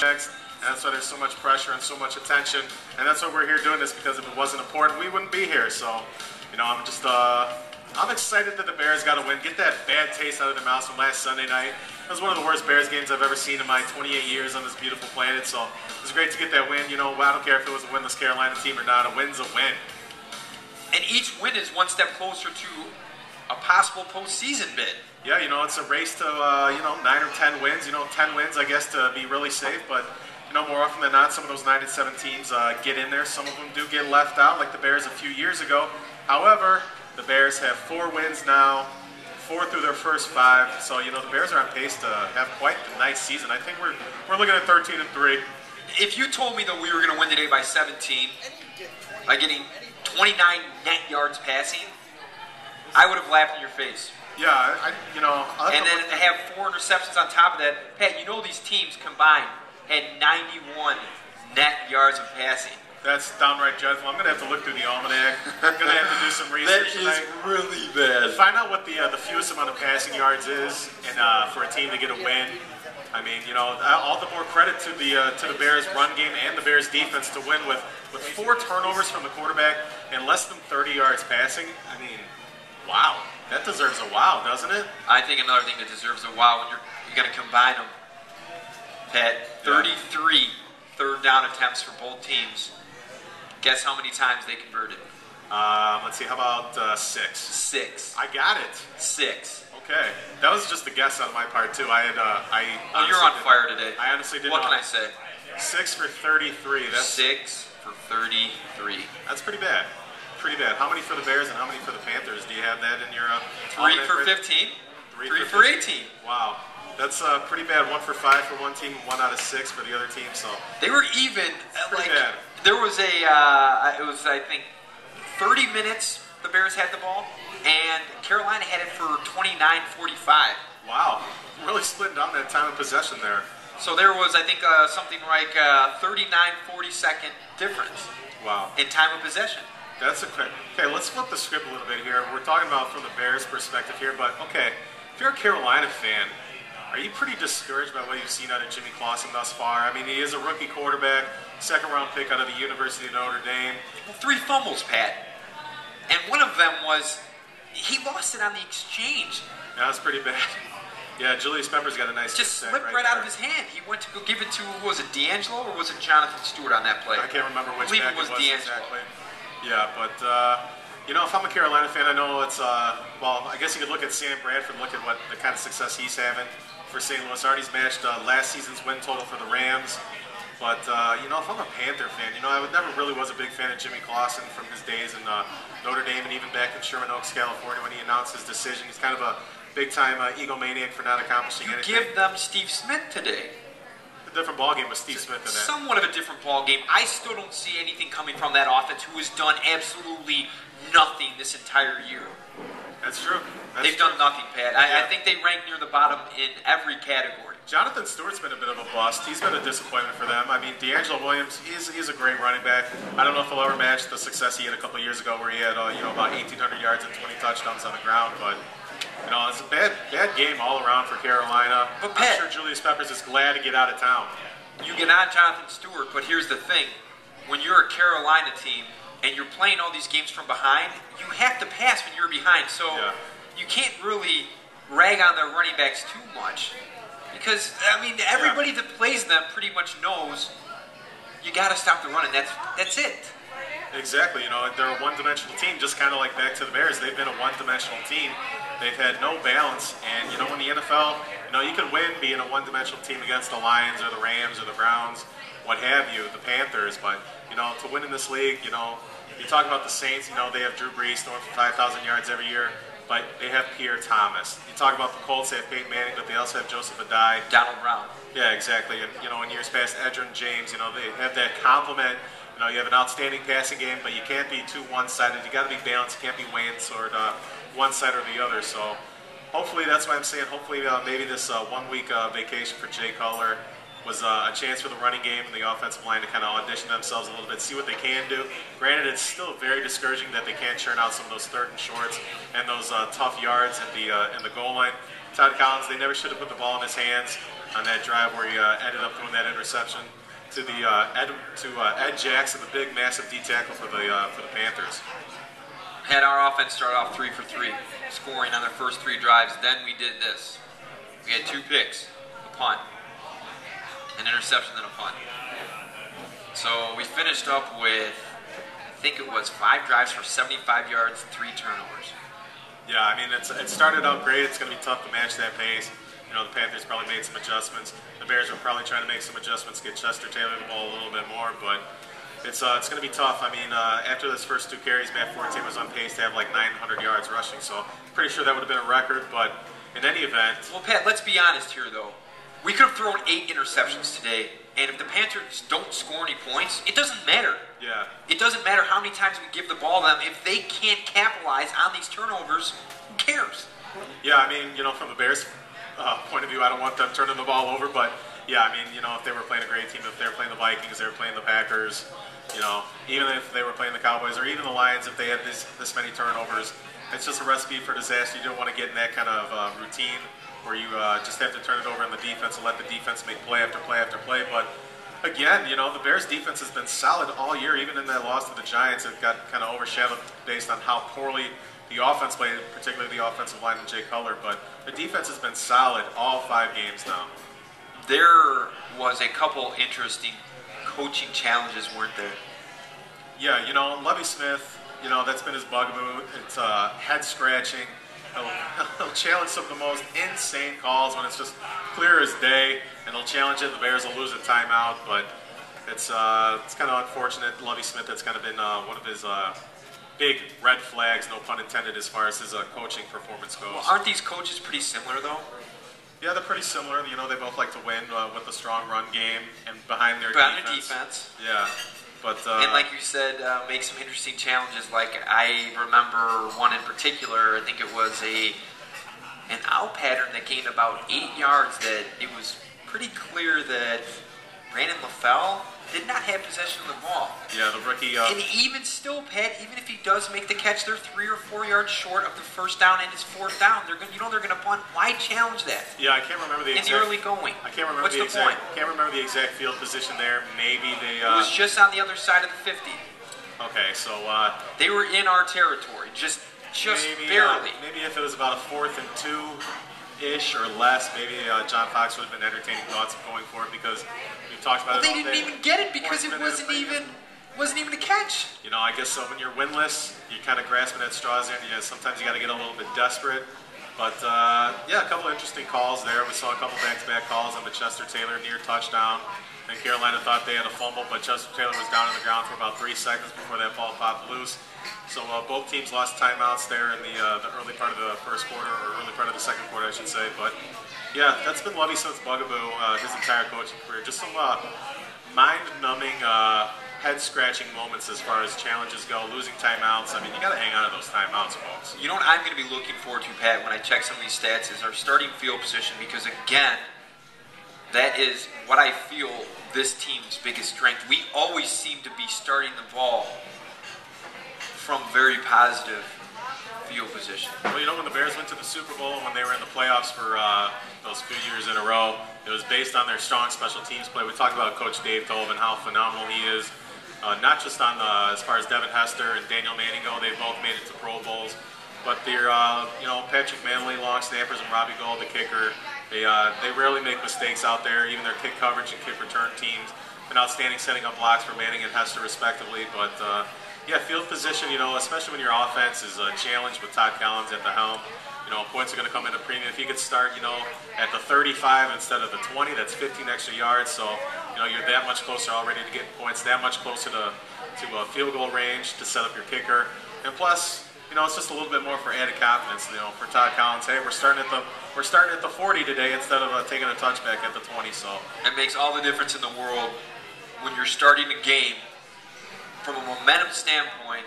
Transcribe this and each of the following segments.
And that's why there's so much pressure and so much attention. And that's why we're here doing this, because if it wasn't important, we wouldn't be here. So, I'm just, I'm excited that the Bears got a win. Get that bad taste out of their mouths from last Sunday night. It was one of the worst Bears games I've ever seen in my 28 years on this beautiful planet. So it was great to get that win. I don't care if it was a winless Carolina team or not. A win's a win. And each win is one step closer to a possible postseason bid. Yeah, it's a race to, 9 or 10 wins. 10 wins, I guess, to be really safe. But, more often than not, some of those 9 and 7 teams get in there. Some of them do get left out, like the Bears a few years ago. However, the Bears have 4 wins now, 4 through their first 5. So, the Bears are on pace to have quite a nice season. I think we're looking at 13-3. If you told me that we were going to win today by 17, by getting 29 net yards passing, I would have laughed in your face. Yeah, and then to have 4 interceptions on top of that, Pat, these teams combined had 91 net yards of passing. That's downright dreadful. I'm going to have to look through the almanac. I'm going to have to do some research tonight. That is really bad. Find out what the fewest amount of passing yards is, and for a team to get a win. I mean, all the more credit to the Bears' run game and the Bears' defense to win with 4 turnovers from the quarterback and less than 30 yards passing. I mean, wow. That deserves a wow, doesn't it? I think another thing that deserves a wow when you got to combine them. Pat, 33 third down attempts for both teams. Guess how many times they converted? Let's see. How about 6? 6. I got it. 6. Okay, that was just a guess on my part too. Well, you're on fire today. I honestly didn't. What can I say? 6 for 33. That's 6 for 33. That's pretty bad. Pretty bad. How many for the Bears and how many for the Panthers? Do you have that in your? 3 for 15. 3 for 18. Wow, that's pretty bad. 1 for 5 for one team, 1 out of 6 for the other team. So they were even. Pretty bad. There was it was I think 30 minutes the Bears had the ball, and Carolina had it for 29:45. Wow, really splitting down that time of possession there. So there was, I think, something like 39-40 second difference. Wow. In time of possession. That's okay. Let's flip the script a little bit here. We're talking about from the Bears' perspective here, but okay, if you're a Carolina fan, are you pretty discouraged by what you've seen out of Jimmy Clausen thus far? I mean, he is a rookie quarterback, 2nd-round pick out of the University of Notre Dame. 3 fumbles, Pat. And one of them was, he lost it on the exchange. Yeah, that's pretty bad. Yeah, Julius Peppers got a nice just slipped right out of his hand. He went to go give it to, was it D'Angelo or was it Jonathan Stewart on that play? I can't remember which back it was D'Angelo. Exactly. Yeah, but, if I'm a Carolina fan, I know it's, I guess you could look at Sam Bradford, look at what the kind of success he's having for St. Louis. Already matched last season's win total for the Rams. But, if I'm a Panther fan, I never really was a big fan of Jimmy Clausen from his days in Notre Dame and even back in Sherman Oaks, California when he announced his decision. He's kind of a big-time egomaniac for not accomplishing anything. Give them Steve Smith today. A different ballgame with Steve Smith in that. Somewhat of a different ballgame. I still don't see anything coming from that offense who has done absolutely nothing this entire year. That's true. They've done nothing, Pat. I think they rank near the bottom in every category. Jonathan Stewart's been a bit of a bust. He's been a disappointment for them. I mean, D'Angelo Williams, he's a great running back. I don't know if he'll ever match the success he had a couple of years ago where he had about 1,800 yards and 20 touchdowns on the ground. But, it's a bad game all around for Carolina. But Pat, I'm sure Julius Peppers is glad to get out of town. You get on Jonathan Stewart, but here's the thing. When you're a Carolina team and you're playing all these games from behind, you have to pass when you're behind. So you can't really rag on their running backs too much. Because, everybody that plays them pretty much knows you got to stop the running. That's it. Exactly. They're a one-dimensional team, just kind of like back to the Bears. They've been a one-dimensional team. They've had no balance. And, in the NFL, you can win being a one-dimensional team against the Lions or the Rams or the Browns, what have you, the Panthers. But, to win in this league, you talk about the Saints, they have Drew Brees throwing for 5,000 yards every year. But they have Pierre Thomas. You talk about the Colts, they have Peyton Manning, but they also have Joseph Adai. Donald Brown. Yeah, exactly. And, in years past, Edgerrin James, they have that complement. You have an outstanding passing game, but you can't be too one-sided. You got to be balanced. You can't be weighing toward one side or the other. So hopefully, that's why I'm saying, hopefully maybe this one-week vacation for Jay Cutler was a chance for the running game and the offensive line to kind of audition themselves a little bit, see what they can do. Granted, it's still very discouraging that they can't churn out some of those 3rd and shorts and those tough yards at the goal line. Todd Collins, they never should have put the ball in his hands. on that drive where he ended up throwing that interception to Ed Jackson, the big, massive D tackle for the Panthers. Had our offense start off 3 for 3, scoring on their first 3 drives. Then we did this. We had 2 picks, a punt, an interception, and a punt. So we finished up with, I think it was 5 drives for 75 yards, 3 turnovers. Yeah, I mean, it started out great. It's going to be tough to match that pace. You know, the Panthers probably made some adjustments. The Bears were probably trying to make some adjustments, get Chester Taylor the ball a little bit more, but it's going to be tough. I mean, after those first 2 carries, Matt Forte was on pace to have like 900 yards rushing, so pretty sure that would have been a record, but in any event... Well, Pat, let's be honest here, though. We could have thrown 8 interceptions today, and if the Panthers don't score any points, it doesn't matter. Yeah. It doesn't matter how many times we give the ball to them. If they can't capitalize on these turnovers, who cares? Yeah, I mean, you know, from the Bears' point of view, I don't want them turning the ball over, but yeah, I mean, you know, if they were playing a great team, if they were playing the Vikings, they were playing the Packers, you know, even if they were playing the Cowboys or even the Lions, if they had this many turnovers, it's just a recipe for disaster. You don't want to get in that kind of routine where you just have to turn it over on the defense and let the defense make play after play after play. But again, you know, the Bears' defense has been solid all year. Even in that loss to the Giants, it got kind of overshadowed based on how poorly the offense played, particularly the offensive line and Jay Cutler. But the defense has been solid all 5 games now. There was a couple interesting coaching challenges, weren't there? Yeah, you know, Lovie Smith, you know, that's been his bugaboo. It's head scratching. He'll challenge some of the most insane calls when it's just clear as day, and he'll challenge it. The Bears will lose a timeout, but it's kind of unfortunate. Lovie Smith, that's kind of been one of his big red flags, no pun intended, as far as his coaching performance goes. Well, aren't these coaches pretty similar, though? Yeah, they're pretty similar. You know, they both like to win with a strong run game and behind their defense. Yeah. But, and like you said, make some interesting challenges. Like I remember one in particular. I think it was an out pattern that gained about 8 yards. That it was pretty clear that Brandon LaFell did not have possession of the ball. Yeah, the rookie. And even still, Pat, even if he does make the catch, they're 3 or 4 yards short of the first down, and it's 4th down. They're going to punt. Why challenge that? Yeah, I can't remember the exact. In the early going. I can't remember What's the exact. point? Can't remember the exact field position there. Maybe they. It was just on the other side of the 50. Okay, so. They were in our territory, just maybe, barely. Maybe if it was about a 4th and 2-ish or less, maybe John Fox would have been entertaining thoughts of going for it because we talked about it. They didn't even get it because it wasn't even a catch. You know, I guess so. When you're winless, you're kind of grasping at straws there. Yeah, sometimes you got to get a little bit desperate. But yeah, a couple of interesting calls there. We saw a couple back-to-back calls on the Chester Taylor near touchdown. And Carolina thought they had a fumble, but Chester Taylor was down on the ground for about 3 seconds before that ball popped loose. So both teams lost timeouts there in the early part of the first quarter, or early part of the second quarter, I should say. But yeah, that's been Lovie Smith's bugaboo his entire coaching career. Just some mind-numbing, head-scratching moments as far as challenges go, losing timeouts. I mean, you got to hang on to those timeouts, folks. You know what I'm going to be looking forward to, Pat, when I check some of these stats is our starting field position, because again, that is what I feel this team's biggest strength. We always seem to be starting the ball from very positive field position. Well, you know, when the Bears went to the Super Bowl and when they were in the playoffs for those few years in a row, it was based on their strong special teams play. We talked about Coach Dave Tolv and how phenomenal he is. Not just on as far as Devin Hester and Daniel Manning go, they both made it to Pro Bowls. But they're, you know, Patrick Manley, long snappers, and Robbie Gould, the kicker, they rarely make mistakes out there. Even their kick coverage and kick return teams been outstanding setting up blocks for Manning and Hester respectively. But yeah, field position, you know, especially when your offense is challenged with Todd Collins at the helm, you know, points are going to come into premium. If you could start, you know, at the 35 instead of the 20, that's 15 extra yards. So, you know, you're that much closer already to getting points, that much closer to field goal range to set up your kicker. And plus, you know, it's just a little bit more for added confidence, you know, for Todd Collins. Hey, we're starting at the 40 today instead of taking a touchback at the 20. So it makes all the difference in the world when you're starting a game from a momentum standpoint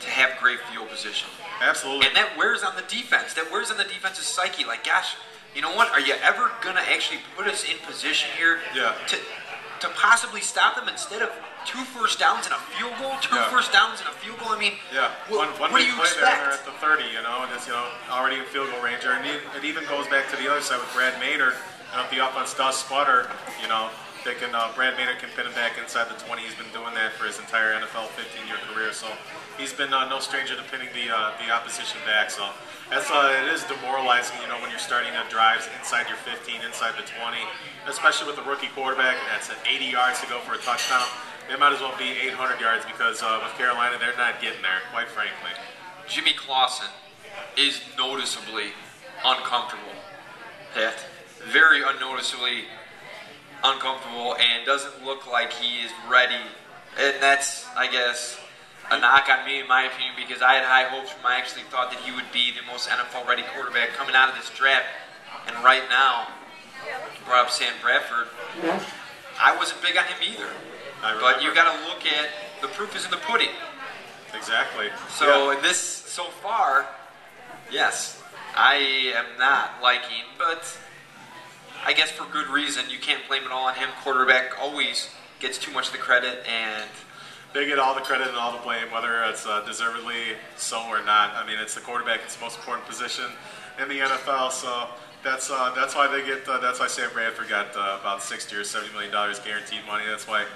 to have great field position. Absolutely. And that wears on the defense. That wears on the defense's psyche. Like, gosh, you know what? Are you ever gonna actually put us in position here to possibly stop them instead of 2 first downs and a field goal, 2 first downs and a field goal? I mean, one what do you play expect? There at the 30, you know, and it's, you know, already in field goal range. And it even goes back to the other side with Brad Maynard And if the offense does sputter, you know, they can Brad Maynard can pin him back inside the 20. He's been doing that for his entire NFL 15-year career, so he's been no stranger to pinning the opposition back. So that's it is demoralizing, you know, when you're starting drives inside your 15, inside the 20, especially with a rookie quarterback. That's 80 yards to go for a touchdown. It might as well be 800 yards because with Carolina, they're not getting there, quite frankly. Jimmy Clausen is noticeably uncomfortable. Pat. Very unnoticeably uncomfortable and doesn't look like he is ready. And that's, I guess, a knock on me in my opinion, because I had high hopes from him. I actually thought that he would be the most NFL-ready quarterback coming out of this draft. And right now, brought up Sam Bradford, I wasn't big on him either. But you got to look at the proof is in the pudding. Exactly. So in this so far, yes, I am not liking, but I guess for good reason. You can't blame it all on him. Quarterback always gets too much of the credit, and they get all the credit and all the blame, whether it's deservedly so or not. I mean, it's the quarterback; it's the most important position in the NFL. So that's why they get. That's why Sam Bradford got about $60 or $70 million guaranteed money. That's why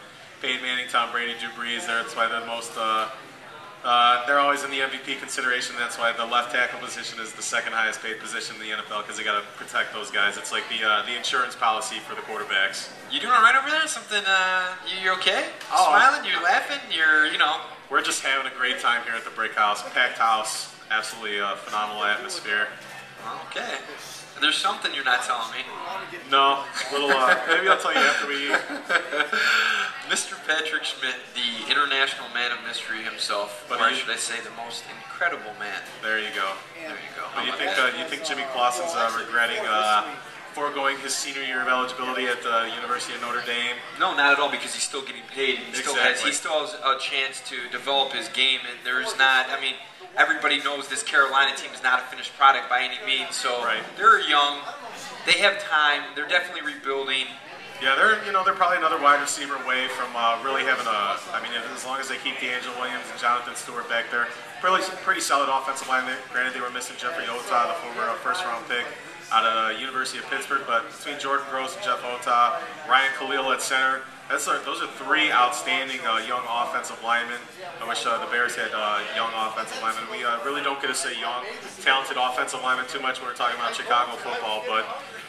Peyton Manning, Tom Brady, Drew Brees. That's why they're the most. They're always in the MVP consideration. That's why the left tackle position is the second highest paid position in the NFL, because they got to protect those guys. It's like the insurance policy for the quarterbacks. You doing all right over there? Something? You okay? Smiling? You're laughing? You're We're just having a great time here at the Brickhouse. Packed house, absolutely phenomenal atmosphere. Okay. There's something you're not telling me. No, maybe I'll tell you after we eat. Mr. Patrick Schmidt, the international man of mystery himself, or should I say the most incredible man. There you go. There you go. But you think Jimmy Clausen's regretting foregoing his senior year of eligibility at the University of Notre Dame? No, not at all, because he's still getting paid. And he still has a chance to develop his game, and there's not. I mean, everybody knows this Carolina team is not a finished product by any means. So they're young, they have time. They're definitely rebuilding. Yeah, they're probably another wide receiver away from really having I mean, as long as they keep D'Angelo Williams and Jonathan Stewart back there, pretty solid offensive line. Granted, they were missing Jeffrey Ota, the former first-round pick out of the University of Pittsburgh, but between Jordan Gross and Jeff Ota, Ryan Khalil at center, those are three outstanding young offensive linemen. I wish the Bears had young offensive linemen. We really don't get to say young, talented offensive linemen too much when we're talking about Chicago football, but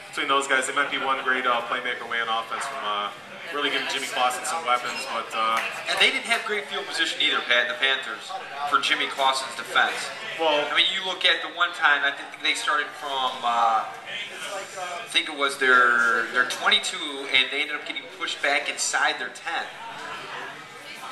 between those guys, they might be one great playmaker away on offense from really giving Jimmy Clausen some weapons. But and they didn't have great field position either, Pat, the Panthers, for Jimmy Clausen's defense. Well, I mean, you look at the one time, I think they started from, I think it was their 22, and they ended up getting pushed back inside their 10.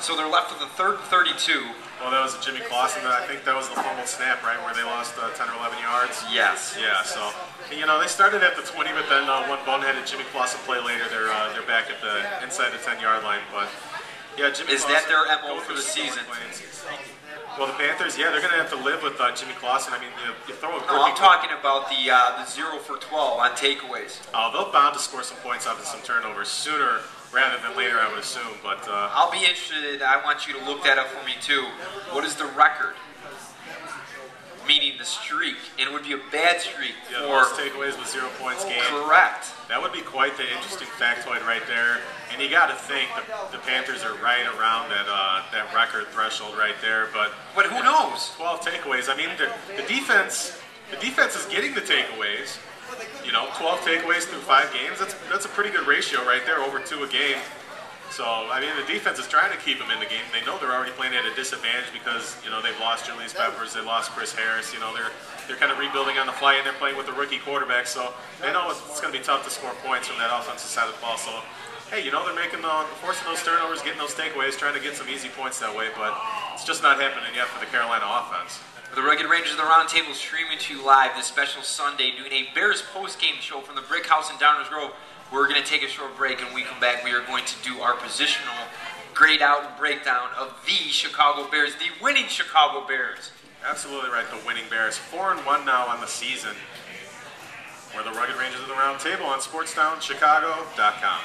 So they're left with a third and 32. Well, that was Jimmy Clausen. I think that was the fumble snap, right, where they lost 10 or 11 yards. Yes. Yeah. So, they started at the 20, but then one boneheaded Jimmy Clausen play later, they're back at the inside the 10-yard line. But yeah, Jimmy. Is that their MO for the season? Well, the Panthers, yeah, they're going to have to live with Jimmy Clausen. I mean, you throw a. No, I'm talking about the 0 for 12 on takeaways. Oh, they'll bound to score some points off of some turnovers sooner rather than later, I would assume. But I'll be interested. I want you to look that up for me too. What is the record? Meaning the streak, and it would be a bad streak for most takeaways with 0 points gained. Correct. That would be quite the interesting factoid right there. And you got to think the Panthers are right around that record threshold right there. But who knows? 12 takeaways. I mean, the defense is getting the takeaways. 12 takeaways through 5 games. That's a pretty good ratio right there, over 2 a game. So, I mean, the defense is trying to keep them in the game. They know they're already playing at a disadvantage because, they've lost Julius Peppers, they lost Chris Harris. They're kind of rebuilding on the fly, and they're playing with a rookie quarterback. So they know it's going to be tough to score points from that offensive side of the ball. So, hey, they're making forcing those turnovers, getting those takeaways, trying to get some easy points that way. But it's just not happening yet for the Carolina offense. The Rugged Rangers of the Roundtable streaming to you live this special Sunday, doing a Bears post-game show from the Brickhouse in Downers Grove. We're going to take a short break, and when we come back, we are going to do our positional grade out and breakdown of the Chicago Bears, the winning Chicago Bears. Absolutely right, the winning Bears. 4-1 now on the season. We're the Rugged Rangers of the Roundtable on SportsDownChicago.com.